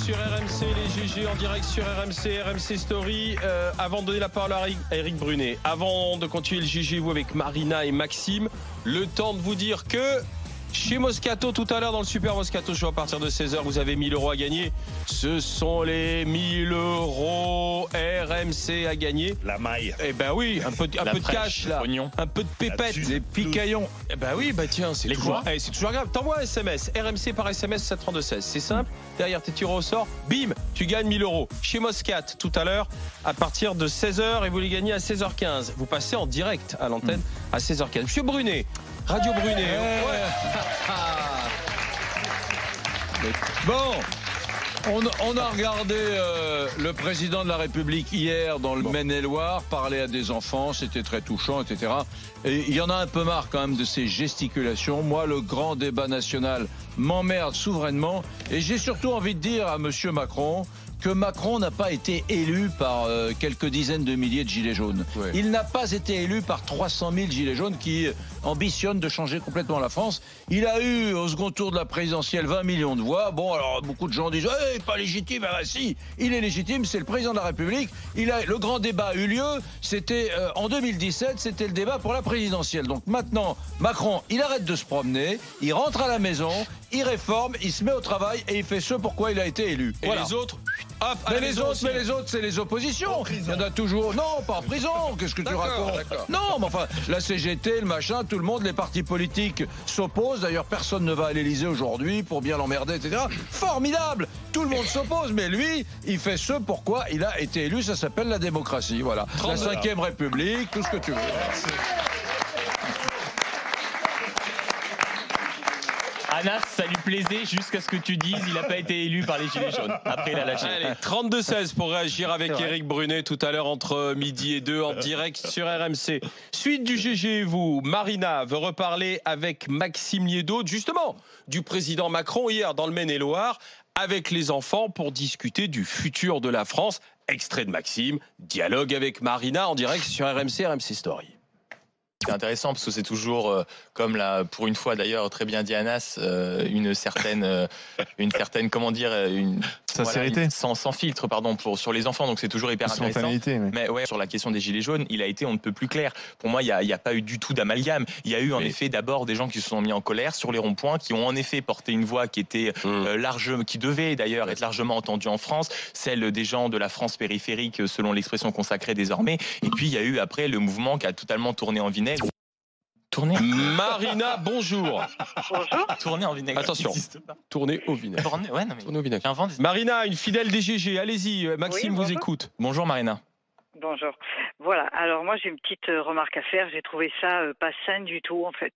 sur RMC, les GG en direct sur RMC, RMC Story. Avant de donner la parole à Eric Brunet, avant de continuer le GG, vous avec Marina et Maxime, le temps de vous dire que chez Moscato, tout à l'heure dans le Super Moscato Show, à partir de 16h, vous avez 1000 € à gagner. Ce sont les 1000 € RMC à gagner. La maille. Eh ben oui, un peu de cash là, un peu de pépette, des picaillons. Eh ben oui, bah tiens, c'est toujours grave. T'envoies un SMS, RMC par SMS 732-16. C'est simple. Derrière tes tirs au sort, bim, tu gagnes 1000 €. Chez Moscat, tout à l'heure, à partir de 16h, et vous les gagnez à 16h15. Vous passez en direct à l'antenne à 16h15. Monsieur Brunet, Radio Brunet. Bon, on a regardé le président de la République hier dans le Maine-et-Loire parler à des enfants, c'était très touchant, etc. Et il y en a un peu marre quand même de ces gesticulations. Moi, le grand débat national m'emmerde souverainement. Et j'ai surtout envie de dire à monsieur Macron que Macron n'a pas été élu par quelques dizaines de milliers de gilets jaunes. Ouais. Il n'a pas été élu par 300 000 gilets jaunes qui ambitionnent de changer complètement la France. Il a eu au second tour de la présidentielle 20 millions de voix. Bon, alors beaucoup de gens disent hey, pas légitime. Ah, si, il est légitime, c'est le président de la République. Le grand débat a eu lieu. C'était en 2017, c'était le débat pour la présidentielle. Donc maintenant, Macron, il arrête de se promener, il rentre à la maison, il réforme, il se met au travail et il fait ce pourquoi il a été élu. Et voilà. Les autres, hop, mais les autres, c'est les oppositions. Il y en a toujours. Non, pas en prison. Qu'est-ce que tu racontes? Non, mais enfin, la CGT, le machin, tout le monde, les partis politiques s'opposent. D'ailleurs, personne ne va à l'Élysée aujourd'hui pour bien l'emmerder, etc. Formidable. Tout le monde s'oppose, mais lui, il fait ce pourquoi il a été élu. Ça s'appelle la démocratie. Voilà. La 5e République, tout ce que tu veux. Anas, ça lui plaisait jusqu'à ce que tu dises il n'a pas été élu par les Gilets jaunes. Après, il a lâché. Allez, 32-16 pour réagir avec Eric Brunet tout à l'heure entre midi et 2 en direct sur RMC. Suite du GG, vous, Marina veut reparler avec Maxime Liédot, justement, du président Macron hier dans le Maine-et-Loire, avec les enfants pour discuter du futur de la France. Extrait de Maxime, dialogue avec Marina en direct sur RMC, RMC Story. C'est intéressant parce que c'est toujours, comme pour une fois d'ailleurs, très bien dit Anas, une certaine, comment dire, sincérité, sans filtre, pardon, sur les enfants. Donc c'est toujours hyper intéressant. Mais ouais, sur la question des gilets jaunes, il a été on ne peut plus clair. Pour moi, il y a pas eu du tout d'amalgame. Il y a eu en effet d'abord des gens qui se sont mis en colère sur les ronds-points, qui ont en effet porté une voix qui était qui devait d'ailleurs être largement entendue en France, celle des gens de la France périphérique, selon l'expression consacrée désormais. Et puis il y a eu après le mouvement qui a totalement tourné en vinaigre. Marina, bonjour. Bonjour. Tourner en vinaigre. Attention, tourner au vinaigre. Tourner au vinaigre. Marina, une fidèle des GG, allez-y, Maxime vous écoute. Bonjour Marina. Bonjour. Voilà, alors moi j'ai une petite remarque à faire. J'ai trouvé ça pas sain du tout en fait.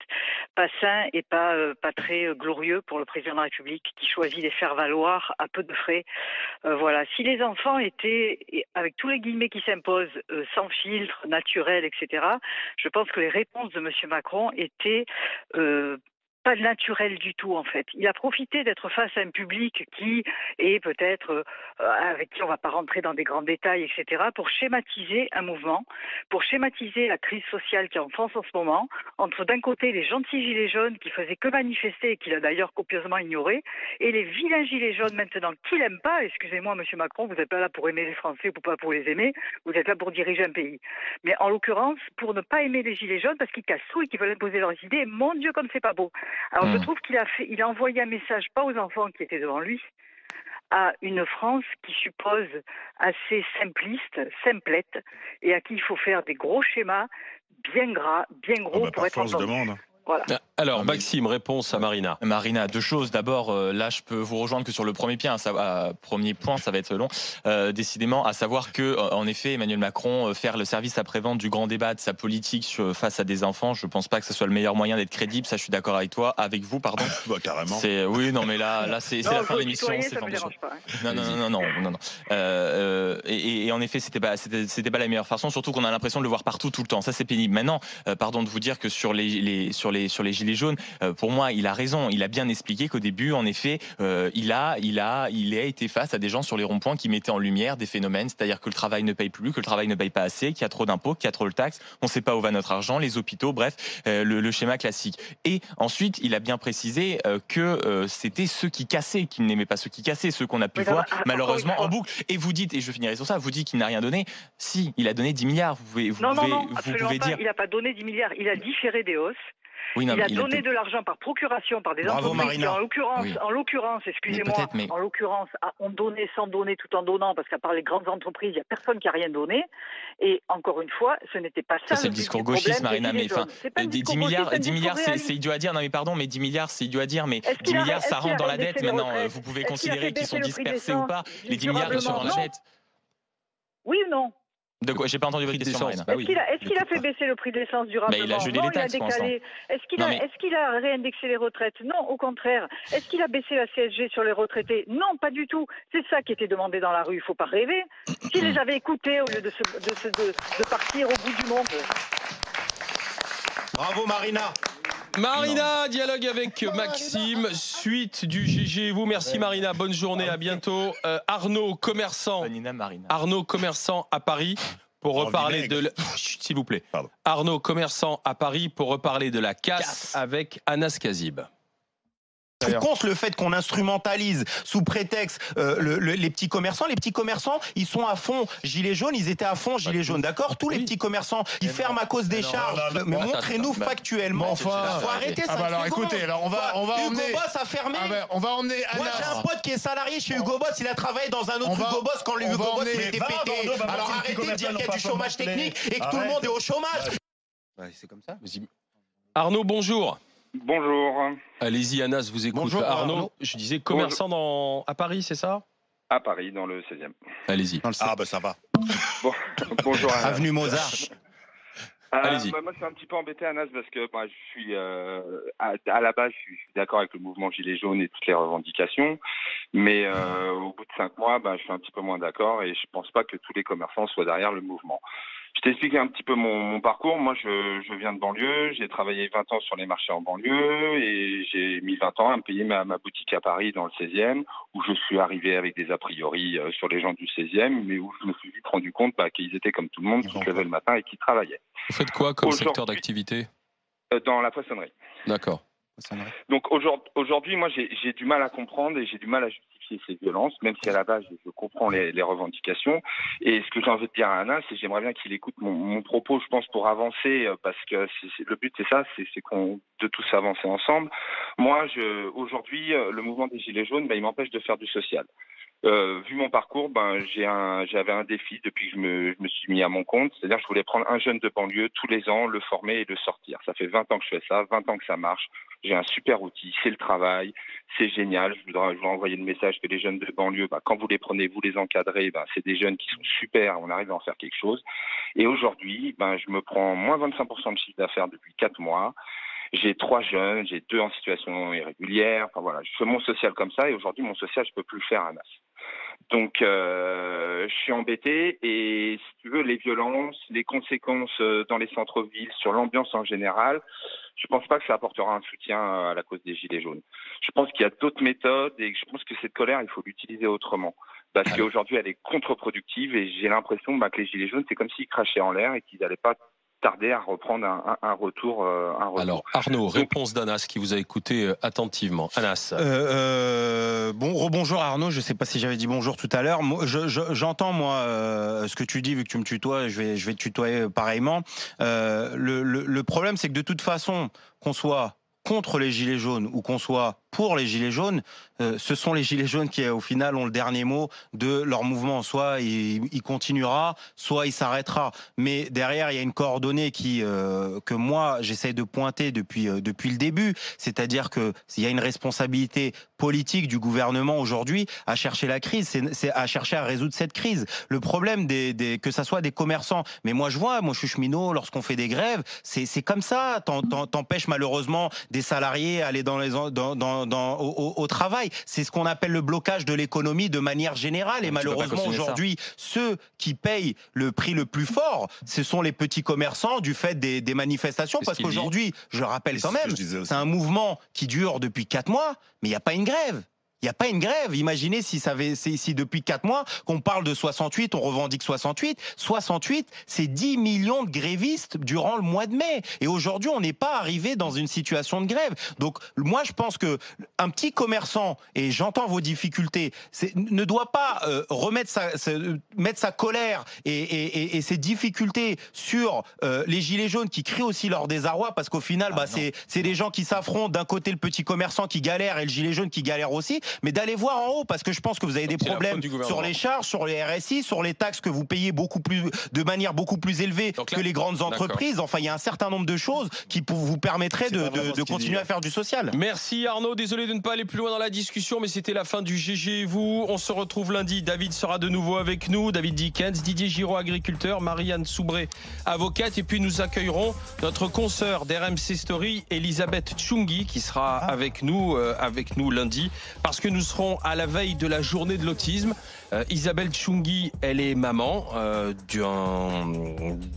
Pas sain et pas très glorieux pour le président de la République qui choisit de faire valoir à peu de frais. Voilà, si les enfants étaient, avec tous les guillemets qui s'imposent, sans filtre, naturels, etc., je pense que les réponses de M. Macron étaient pas naturel du tout en fait. Il a profité d'être face à un public qui est peut-être avec qui on ne va pas rentrer dans des grands détails, etc., pour schématiser un mouvement, pour schématiser la crise sociale qui est en France en ce moment, entre d'un côté les gentils gilets jaunes qui faisaient que manifester et qu'il a d'ailleurs copieusement ignoré, et les vilains gilets jaunes maintenant qu'il n'aime pas. Excusez-moi Monsieur Macron, vous n'êtes pas là pour aimer les Français ou pas pour les aimer, vous êtes là pour diriger un pays. Mais en l'occurrence, pour ne pas aimer les gilets jaunes parce qu'ils cassent tout et qu'ils veulent imposer leurs idées, mon Dieu comme c'est pas beau. Alors je trouve qu'il a envoyé un message, pas aux enfants qui étaient devant lui, à une France qui suppose assez simpliste, simplette, et à qui il faut faire des gros schémas bien gras, bien gros pour être entendu. Voilà. Alors, Maxime, réponse à Marina. Marina, deux choses. D'abord, là, je peux vous rejoindre que sur le premier point, ça va être long. Décidément, à savoir que, en effet, Emmanuel Macron, faire le service après-vente du grand débat de sa politique face à des enfants, je pense pas que ce soit le meilleur moyen d'être crédible. Ça, je suis d'accord avec vous, pardon. Bah, carrément. Oui, non, mais là, c'est la fin de l'émission. Non. Et en effet, c'était pas la meilleure façon, surtout qu'on a l'impression de le voir partout, tout le temps. Ça, c'est pénible. Maintenant, pardon de vous dire que sur les gilets gilets jaunes. Pour moi, il a raison. Il a bien expliqué qu'au début, en effet, il a été face à des gens sur les ronds-points qui mettaient en lumière des phénomènes, c'est-à-dire que le travail ne paye plus, que le travail ne paye pas assez, qu'il y a trop d'impôts, qu'il y a trop de taxes, on ne sait pas où va notre argent, les hôpitaux, bref, le schéma classique. Et ensuite, il a bien précisé que c'était ceux qui cassaient, qu'il n'aimait pas ceux qui cassaient, ceux qu'on a pu voir malheureusement en boucle. Et vous dites, et je finirai sur ça, vous dites qu'il n'a rien donné. Si, il a donné 10 milliards. Vous pouvez dire. Il n'a pas donné 10 milliards, il a différé des hausses. Oui, non, il a donné de l'argent par procuration par des entreprises qui, en l'occurrence, excusez-moi, en l'occurrence, ont donné sans donner tout en donnant, parce qu'à part les grandes entreprises, il n'y a personne qui a rien donné. Et encore une fois, ce n'était pas ça. C'est le discours gauchiste, Marina. Mais enfin, 10 milliards, c'est idiot à dire. Non, mais pardon, mais 10 milliards, c'est idiot à dire. Mais 10 milliards, ça rentre dans la dette. Maintenant, vous pouvez considérer qu'ils sont dispersés ou pas. Les 10 milliards, ils sont dans la dette. Oui ou non? De quoi? J'ai pas entendu votre question, Marina. Est-ce qu'il a fait baisser le prix de l'essence durablement? Il a gelé les taxes, décalé. Est-ce qu'il a réindexé les retraites? Non, au contraire. Est-ce qu'il a baissé la CSG sur les retraités? Non, pas du tout. C'est ça qui était demandé dans la rue. Il faut pas rêver. S'il les avait écoutés au lieu de partir au bout du monde. Bravo, Marina. Marina, dialogue avec Maxime, suite du GG. Vous, merci Marina, bonne journée, à bientôt. Arnaud, commerçant. Arnaud, commerçant à Paris. Pour reparler de s'il vous plaît. Pardon. Arnaud, commerçant à Paris, pour reparler de la casse avec Anas Kazib. Je suis contre le fait qu'on instrumentalise sous prétexte les petits commerçants. Les petits commerçants, ils sont à fond gilets jaunes, ils étaient à fond gilets jaunes, d'accord? Tous les petits commerçants, ils ferment à cause des charges. Mais montrez-nous factuellement. Faut arrêter ça. Alors écoutez, alors on va emmener... Hugo Boss a fermé. On va emmener Anas. Moi j'ai un pote qui est salarié chez Hugo Boss, il a travaillé dans un autre Hugo Boss quand le Hugo Boss il était pété. Alors arrêtez de dire qu'il y a du chômage technique et que tout le monde est au chômage. C'est comme ça. Arnaud, bonjour. Bonjour. Allez-y, Anas, vous écoute. Bonjour, Arnaud, je disais commerçant à Paris, c'est ça? À Paris, dans le 16e. Allez-y. Ah bah ça va. Bonjour Anas. Avenue Mozart. Allez-y. Moi, je suis un petit peu embêté, Anas, parce que je suis à la base, je suis d'accord avec le mouvement Gilets jaunes et toutes les revendications, mais au bout de 5 mois, je suis un petit peu moins d'accord et je pense pas que tous les commerçants soient derrière le mouvement. Je t'explique un petit peu mon parcours. Moi, je viens de banlieue. J'ai travaillé 20 ans sur les marchés en banlieue et j'ai mis 20 ans à me payer ma boutique à Paris dans le 16e, où je suis arrivé avec des a priori sur les gens du 16e, mais où je me suis vite rendu compte qu'ils étaient comme tout le monde, qui se levaient le matin et qui travaillaient. Vous faites quoi comme secteur d'activité? Dans la poissonnerie. D'accord. Donc aujourd'hui, moi, j'ai du mal à comprendre et j'ai du mal à justifier ces violences, même si à la base, je comprends les revendications. Et ce que j'ai envie de dire à Anas, c'est que j'aimerais bien qu'il écoute mon propos, je pense, pour avancer, parce que le but, c'est ça, c'est de tous avancer ensemble. Moi, aujourd'hui, le mouvement des Gilets jaunes, il m'empêche de faire du social. Vu mon parcours, j'avais un défi depuis que je me suis mis à mon compte, c'est-à-dire que je voulais prendre un jeune de banlieue tous les ans, le former et le sortir. Ça fait 20 ans que je fais ça, 20 ans que ça marche. J'ai un super outil, c'est le travail, c'est génial. Je voudrais envoyer le message que les jeunes de banlieue, quand vous les prenez, vous les encadrez, c'est des jeunes qui sont super, on arrive à en faire quelque chose. Et aujourd'hui, je me prends moins 25% de chiffre d'affaires depuis 4 mois. J'ai 3 jeunes, j'ai 2 en situation irrégulière. Enfin voilà, je fais mon social comme ça et aujourd'hui mon social je peux plus le faire à Anas. Donc je suis embêté et si tu veux les violences, les conséquences dans les centres-villes, sur l'ambiance en général, je pense pas que ça apportera un soutien à la cause des Gilets jaunes. Je pense qu'il y a d'autres méthodes et je pense que cette colère il faut l'utiliser autrement. Parce qu'aujourd'hui elle est contre-productive et j'ai l'impression que les Gilets jaunes c'est comme s'ils crachaient en l'air et qu'ils n'allaient pas tarder à reprendre un retour. Alors Arnaud, réponse d'Anas qui vous a écouté attentivement. Anas. Rebonjour Arnaud, je ne sais pas si j'avais dit bonjour tout à l'heure. J'entends ce que tu dis, vu que tu me tutoies, je vais te tutoyer pareillement. Le problème c'est que de toute façon, qu'on soit contre les Gilets jaunes ou qu'on soit pour les Gilets jaunes, ce sont les Gilets jaunes qui, au final, ont le dernier mot de leur mouvement. Soit il continuera, soit il s'arrêtera. Mais derrière, il y a une coordonnée que moi, j'essaie de pointer depuis le début. C'est-à-dire qu'il y a une responsabilité politique du gouvernement aujourd'hui à chercher la crise, c'est à chercher à résoudre cette crise. Le problème, que ça soit des commerçants, mais moi je suis cheminot, lorsqu'on fait des grèves, c'est comme ça. T'empêches malheureusement des salariés aller dans au travail. C'est ce qu'on appelle le blocage de l'économie de manière générale. Et malheureusement, aujourd'hui, ceux qui payent le prix le plus fort, ce sont les petits commerçants du fait des manifestations. Parce qu'aujourd'hui, je le rappelle quand même, c'est un mouvement qui dure depuis 4 mois, mais il n'y a pas une grève. Il n'y a pas une grève. Imaginez si depuis 4 mois qu'on parle de 68, on revendique 68. 68, c'est 10 millions de grévistes durant le mois de mai. Et aujourd'hui, on n'est pas arrivé dans une situation de grève. Donc, moi, je pense que un petit commerçant, et j'entends vos difficultés, ne doit pas mettre sa colère et ses difficultés sur les gilets jaunes qui crient aussi leur désarroi, parce qu'au final, c'est des gens qui s'affrontent. D'un côté, le petit commerçant qui galère et le gilet jaune qui galère aussi. Mais d'aller voir en haut, parce que je pense que vous avez des problèmes sur les charges, sur les RSI, sur les taxes que vous payez de manière beaucoup plus élevée que les grandes entreprises. Enfin, il y a un certain nombre de choses qui vous permettraient de continuer à faire du social. Merci Arnaud, désolé de ne pas aller plus loin dans la discussion, mais c'était la fin du GG et vous. On se retrouve lundi. David sera de nouveau avec nous, David Dickens, Didier Giraud, agriculteur, Marianne Soubré, avocate, et puis nous accueillerons notre consoeur d'RMC Story, Elisabeth Tchoungi, qui sera avec nous lundi, parce que nous serons à la veille de la journée de l'autisme. Isabelle Tchoungi, elle est maman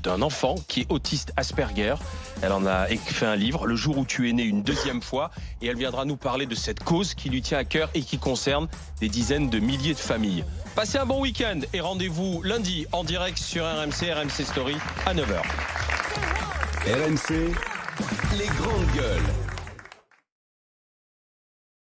d'un enfant qui est autiste Asperger. Elle en a fait un livre, Le jour où tu es né, une deuxième fois, et elle viendra nous parler de cette cause qui lui tient à cœur et qui concerne des dizaines de milliers de familles. Passez un bon week-end et rendez-vous lundi en direct sur RMC Story à 9h. RMC, les grandes gueules.